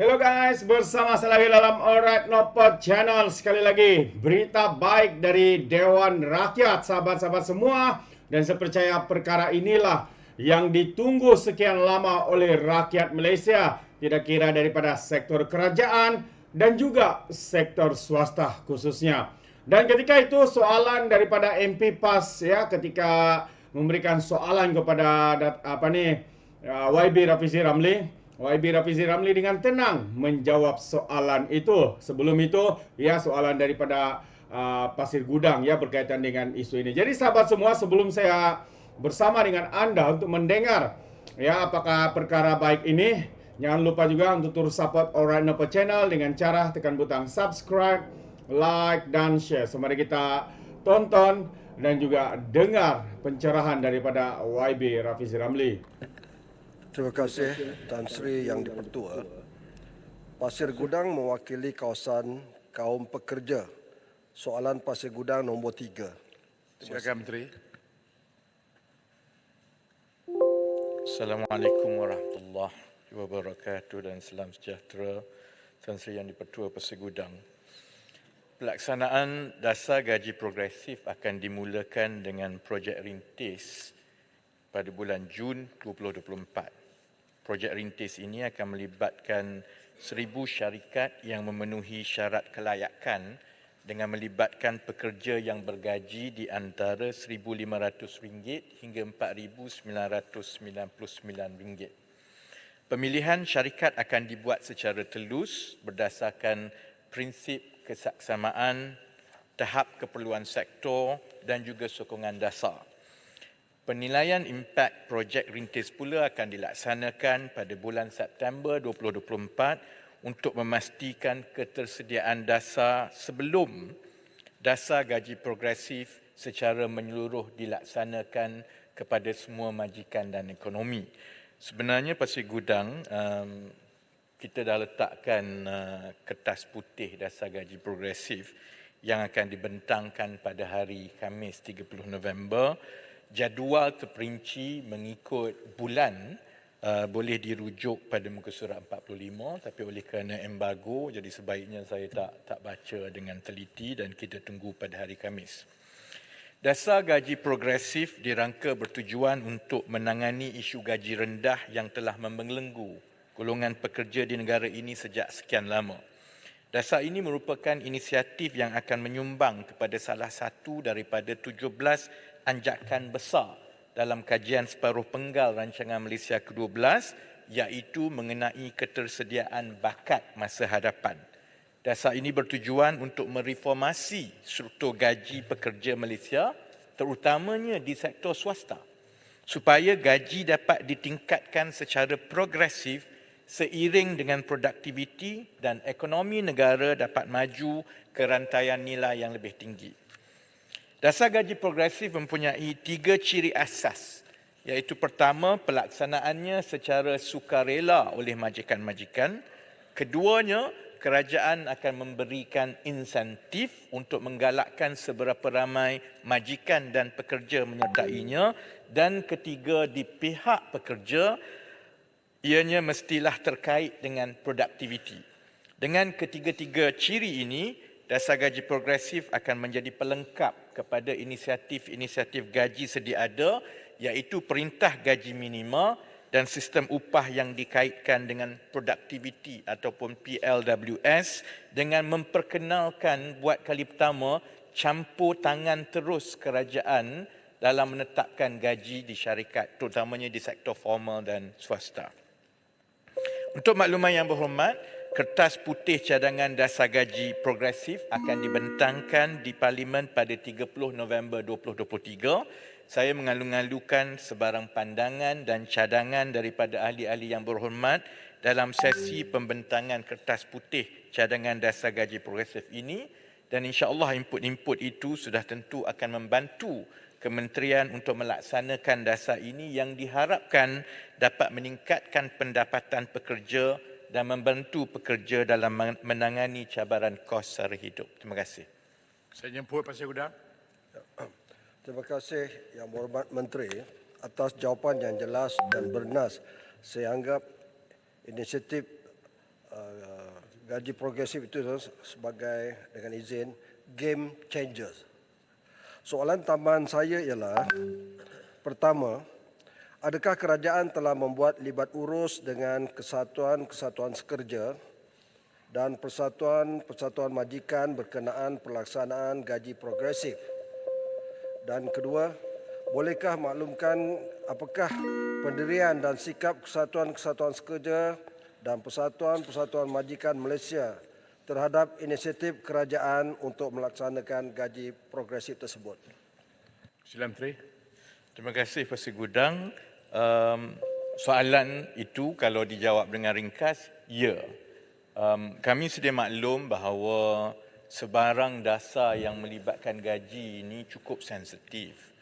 Hello guys, bersama saya lagi dalam Alright Nopod Channel. Sekali lagi, berita baik dari Dewan Rakyat, sahabat-sahabat semua. Dan saya percaya perkara inilah yang ditunggu sekian lama oleh rakyat Malaysia. Tidak kira daripada sektor kerajaan dan juga sektor swasta khususnya. Dan ketika itu soalan daripada MP PAS ya, ketika memberikan soalan kepada YB Rafizi Ramli. YB Rafizi Ramli dengan tenang menjawab soalan itu. Sebelum itu, ya soalan daripada Pasir Gudang ya berkaitan dengan isu ini. Jadi sahabat semua, sebelum saya bersama dengan Anda untuk mendengar ya apakah perkara baik ini, jangan lupa juga untuk terus support Alright Nopod Channel dengan cara tekan butang subscribe, like dan share. So mari kita tonton dan juga dengar pencerahan daripada YB Rafizi Ramli. Terima kasih Tan Sri Yang Dipertua. Pasir Gudang mewakili kawasan kaum pekerja. Soalan Pasir Gudang nombor 3. Silakan Menteri. Assalamualaikum warahmatullahi wabarakatuh dan salam sejahtera Tan Sri Yang Dipertua Pasir Gudang. Pelaksanaan dasar gaji progresif akan dimulakan dengan projek rintis pada bulan Jun 2024. Projek rintis ini akan melibatkan 1,000 syarikat yang memenuhi syarat kelayakan dengan melibatkan pekerja yang bergaji di antara RM1,500 hingga RM4,999. Pemilihan syarikat akan dibuat secara telus berdasarkan prinsip kesaksamaan, tahap keperluan sektor dan juga sokongan dasar. Penilaian impak projek rintis pula akan dilaksanakan pada bulan September 2024 untuk memastikan ketersediaan dasar sebelum dasar gaji progresif secara menyeluruh dilaksanakan kepada semua majikan dan ekonomi. Sebenarnya Pasir Gudang, kita dah letakkan kertas putih dasar gaji progresif yang akan dibentangkan pada hari Khamis 30 November. Jadual terperinci mengikut bulan, boleh dirujuk pada muka surat 45, tapi oleh kerana embargo, jadi sebaiknya saya tak baca dengan teliti dan kita tunggu pada hari Khamis. Dasar gaji progresif dirangka bertujuan untuk menangani isu gaji rendah yang telah membelenggu golongan pekerja di negara ini sejak sekian lama. Dasar ini merupakan inisiatif yang akan menyumbang kepada salah satu daripada 17 anjakan besar dalam kajian separuh penggal rancangan Malaysia ke-12, iaitu mengenai ketersediaan bakat masa hadapan. Dasar ini bertujuan untuk mereformasi struktur gaji pekerja Malaysia, terutamanya di sektor swasta, supaya gaji dapat ditingkatkan secara progresif seiring dengan produktiviti dan ekonomi negara dapat maju ke rantaian nilai yang lebih tinggi. Dasar gaji progresif mempunyai 3 ciri asas, iaitu pertama, pelaksanaannya secara sukarela oleh majikan-majikan. Keduanya, kerajaan akan memberikan insentif untuk menggalakkan seberapa ramai majikan dan pekerja menyertainya. Dan ketiga, di pihak pekerja, ianya mestilah terkait dengan produktiviti. Dengan ketiga-tiga ciri ini, dasar gaji progresif akan menjadi pelengkap kepada inisiatif-inisiatif gaji sedia ada, iaitu perintah gaji minima dan sistem upah yang dikaitkan dengan produktiviti ataupun PLWS, dengan memperkenalkan buat kali pertama campur tangan terus kerajaan dalam menetapkan gaji di syarikat, terutamanya di sektor formal dan swasta. Untuk makluman yang berhormat, kertas putih cadangan dasar gaji progresif akan dibentangkan di Parlimen pada 30 November 2023. Saya mengalu-alukan sebarang pandangan dan cadangan daripada ahli-ahli yang berhormat dalam sesi pembentangan kertas putih cadangan dasar gaji progresif ini, dan insya-Allah input-input itu sudah tentu akan membantu kementerian untuk melaksanakan dasar ini yang diharapkan dapat meningkatkan pendapatan pekerja dan membantu pekerja dalam menangani cabaran kos sara hidup. Terima kasih. Saya jemput Pasir Gudang. Terima kasih Yang Berhormat Menteri atas jawapan yang jelas dan bernas. Saya anggap inisiatif gaji progresif itu sebagai, dengan izin, game changers. Soalan tambahan saya ialah, pertama, adakah kerajaan telah membuat libat urus dengan kesatuan-kesatuan sekerja dan persatuan-persatuan majikan berkenaan pelaksanaan gaji progresif? Dan kedua, bolehkah maklumkan apakah pendirian dan sikap kesatuan-kesatuan sekerja dan persatuan-persatuan majikan Malaysia terhadap inisiatif kerajaan untuk melaksanakan gaji progresif tersebut? Sila Menteri. Terima kasih Pasir Gudang. Soalan itu kalau dijawab dengan ringkas, ya. Kami sedia maklum bahawa sebarang dasar yang melibatkan gaji ini cukup sensitif.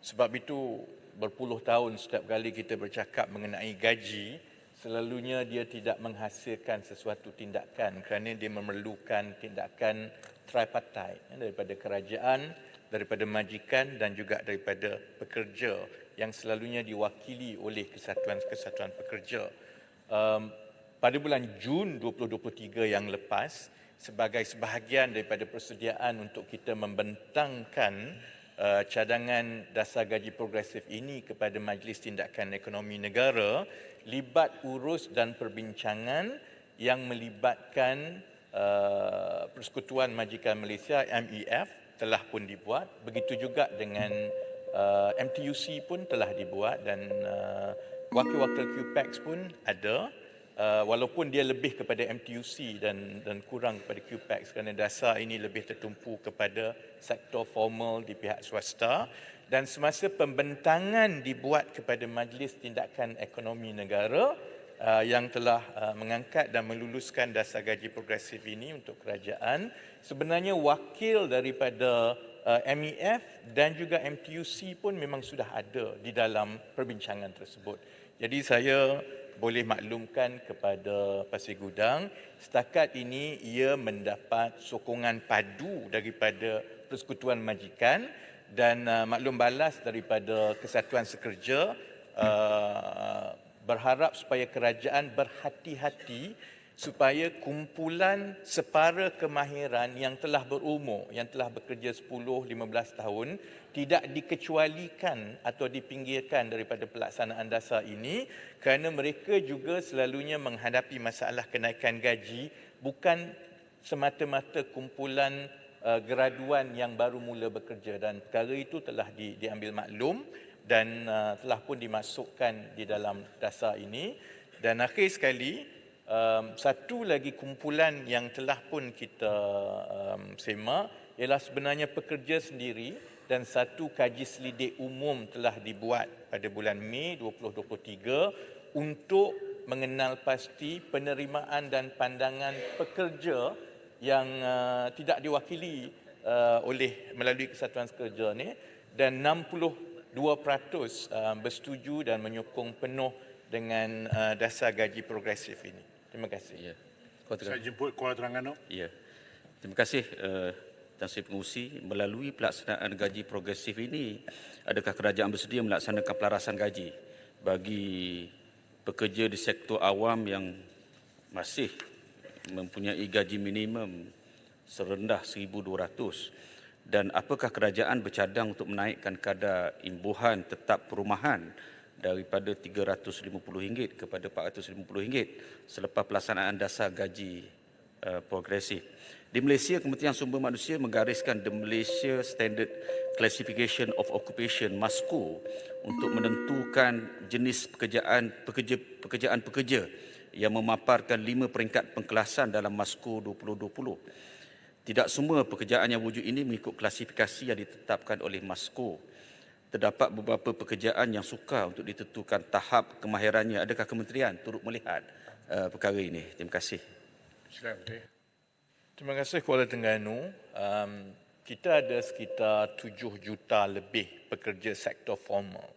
Sebab itu berpuluh tahun setiap kali kita bercakap mengenai gaji, selalunya dia tidak menghasilkan sesuatu tindakan kerana dia memerlukan tindakan tripartite daripada kerajaan, daripada majikan dan juga daripada pekerja yang selalunya diwakili oleh kesatuan-kesatuan pekerja. Pada bulan Jun 2023 yang lepas, sebagai sebahagian daripada persediaan untuk kita membentangkan cadangan dasar gaji progresif ini kepada Majlis Tindakan Ekonomi Negara, libat urus dan perbincangan yang melibatkan Persekutuan Majikan Malaysia MEF telah pun dibuat. Begitu juga dengan MTUC pun telah dibuat dan wakil-wakil QPEX pun ada. Walaupun dia lebih kepada MTUC dan kurang kepada QPEX kerana dasar ini lebih tertumpu kepada sektor formal di pihak swasta, dan semasa pembentangan dibuat kepada Majlis Tindakan Ekonomi Negara yang telah mengangkat dan meluluskan dasar gaji progresif ini untuk kerajaan, sebenarnya wakil daripada MEF dan juga MTUC pun memang sudah ada di dalam perbincangan tersebut. Jadi saya boleh maklumkan kepada Pasir Gudang, setakat ini ia mendapat sokongan padu daripada Persekutuan Majikan dan maklum balas daripada Kesatuan Sekerja, berharap supaya kerajaan berhati-hati supaya kumpulan separa kemahiran yang telah berumur, yang telah bekerja 10-15 tahun tidak dikecualikan atau dipinggirkan daripada pelaksanaan dasar ini kerana mereka juga selalunya menghadapi masalah kenaikan gaji bukan semata-mata kumpulan graduan yang baru mula bekerja, dan perkara itu telah diambil maklum dan telah pun dimasukkan di dalam dasar ini. Dan akhir sekali, satu lagi kumpulan yang telah pun kita semak ialah sebenarnya pekerja sendiri, dan satu kaji selidik umum telah dibuat pada bulan Mei 2023 untuk mengenal pasti penerimaan dan pandangan pekerja yang tidak diwakili oleh melalui Kesatuan Sekerja ni, dan 62% bersetuju dan menyokong penuh dengan dasar gaji progresif ini. Terima kasih. Ya. Saya jemput Kuala Terengganu. Ya. Terima kasih Tan Sri Pengerusi. Melalui pelaksanaan gaji progresif ini, adakah kerajaan bersedia melaksanakan pelarasan gaji bagi pekerja di sektor awam yang masih mempunyai gaji minimum serendah 1,200, dan apakah kerajaan bercadang untuk menaikkan kadar imbuhan tetap perumahan daripada RM350 kepada RM450 selepas pelaksanaan dasar gaji progresif. Di Malaysia, Kementerian Sumber Manusia menggariskan The Malaysia Standard Classification of Occupation (MASCO) untuk menentukan jenis pekerjaan-pekerja yang memaparkan 5 peringkat pengkelasan dalam MASCO 2020. Tidak semua pekerjaan yang wujud ini mengikut klasifikasi yang ditetapkan oleh MASCO. Terdapat beberapa pekerjaan yang sukar untuk ditentukan tahap kemahirannya. Adakah kementerian turut melihat perkara ini? Terima kasih. Sila Menteri. Terima kasih Kuala Terengganu. Kita ada sekitar 7 juta lebih pekerja sektor formal.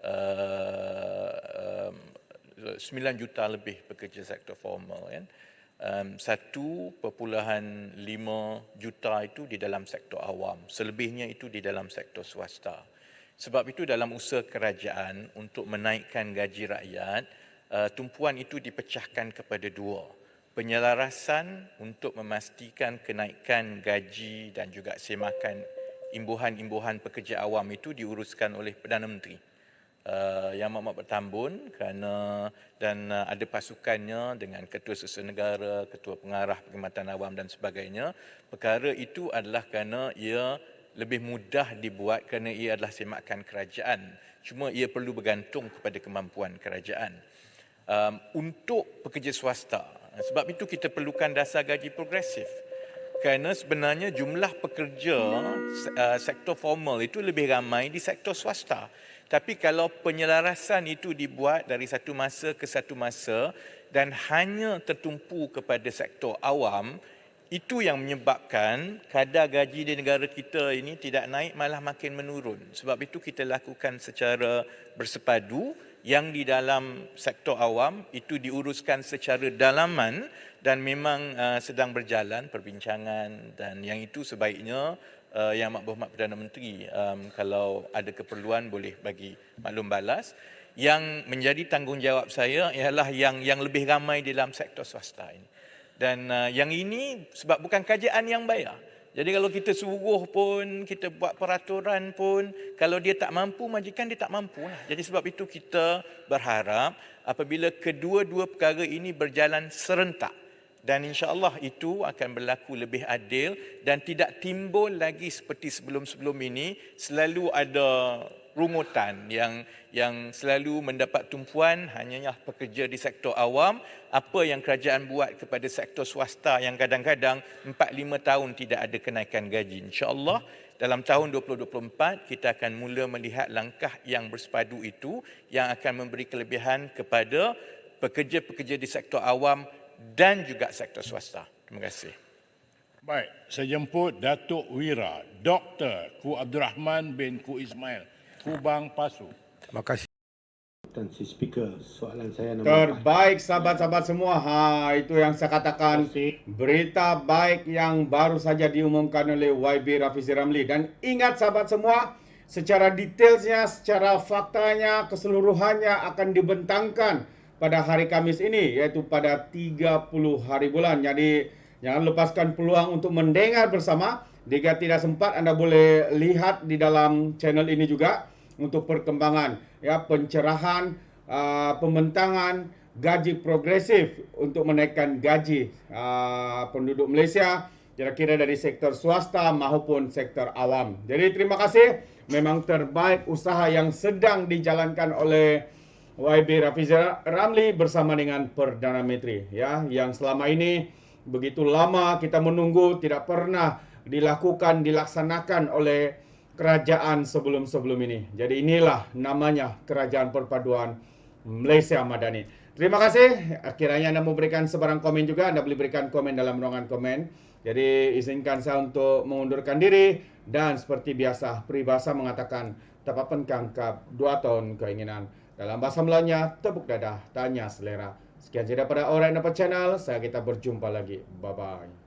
9 juta lebih pekerja sektor formal. 1.5 juta itu di dalam sektor awam. Selebihnya itu di dalam sektor swasta. Sebab itu dalam usaha kerajaan untuk menaikkan gaji rakyat, tumpuan itu dipecahkan kepada 2. penyelarasan untuk memastikan kenaikan gaji dan juga semakan imbuhan-imbuhan pekerja awam itu diuruskan oleh Perdana Menteri. Yang amat bertambun kerana dan ada pasukannya dengan Ketua Sesama Negara, Ketua Pengarah Perkhidmatan Awam dan sebagainya. Perkara itu adalah kerana ia lebih mudah dibuat kerana ia adalah semakan kerajaan. Cuma ia perlu bergantung kepada kemampuan kerajaan. Untuk pekerja swasta, sebab itu kita perlukan dasar gaji progresif. Kerana sebenarnya jumlah pekerja sektor formal itu lebih ramai di sektor swasta. Tapi kalau penyelarasan itu dibuat dari satu masa ke satu masa dan hanya tertumpu kepada sektor awam, itu yang menyebabkan kadar gaji di negara kita ini tidak naik, malah makin menurun. Sebab itu kita lakukan secara bersepadu, yang di dalam sektor awam itu diuruskan secara dalaman dan memang sedang berjalan perbincangan, dan yang itu sebaiknya Yang Amat Berhormat Perdana Menteri kalau ada keperluan boleh bagi maklum balas. Yang menjadi tanggungjawab saya ialah yang lebih ramai di dalam sektor swasta ini. Dan yang ini sebab bukan kerajaan yang bayar. Jadi kalau kita suruh pun, kita buat peraturan pun, kalau dia tak mampu, majikan dia tak mampu lah. Jadi sebab itu kita berharap apabila kedua-dua perkara ini berjalan serentak, dan insya-Allah itu akan berlaku lebih adil dan tidak timbul lagi seperti sebelum-sebelum ini selalu ada rungutan yang selalu mendapat tumpuan hanya pekerja di sektor awam. Apa yang kerajaan buat kepada sektor swasta yang kadang-kadang 4-5 tahun tidak ada kenaikan gaji. Insya-Allah dalam tahun 2024 kita akan mula melihat langkah yang bersepadu itu yang akan memberi kelebihan kepada pekerja-pekerja di sektor awam dan juga sektor swasta. Terima kasih. Baik, saya jemput Datuk Wira, Dr. Ku Abdul Rahman bin Ku Ismail, Kubang Pasu. Terima kasih. Tan si Speaker, soalan saya nombor Terbaik sahabat-sahabat semua. Itu yang saya katakan. Berita baik yang baru saja diumumkan oleh YB Rafizi Ramli. Dan ingat sahabat semua, secara detailsnya, secara faktanya, keseluruhannya akan dibentangkan pada hari Kamis ini, iaitu pada 30 hari bulan. Jadi jangan lepaskan peluang untuk mendengar bersama. Jika tidak sempat, anda boleh lihat di dalam channel ini juga untuk perkembangan, ya, pencerahan, pembentangan gaji progresif untuk menaikkan gaji penduduk Malaysia, kira-kira dari sektor swasta maupun sektor awam. Jadi terima kasih. Memang terbaik usaha yang sedang dijalankan oleh YB Rafizi Ramli bersama dengan Perdana Menteri, ya, yang selama ini begitu lama kita menunggu, tidak pernah dilaksanakan oleh kerajaan sebelum-sebelum ini. Jadi inilah namanya Kerajaan Perpaduan Malaysia Madani. Terima kasih. Kiranya anda memberikan sebarang komen juga, anda boleh berikan komen dalam ruangan komen. Jadi izinkan saya untuk mengundurkan diri, dan seperti biasa peribahasa mengatakan tapapan kangkap 2 tahun keinginan. Dalam bahasa Melayunya, tepuk dadah, tanya selera. Sekian saja pada Alright Nampak Channel. Kita berjumpa lagi. Bye-bye.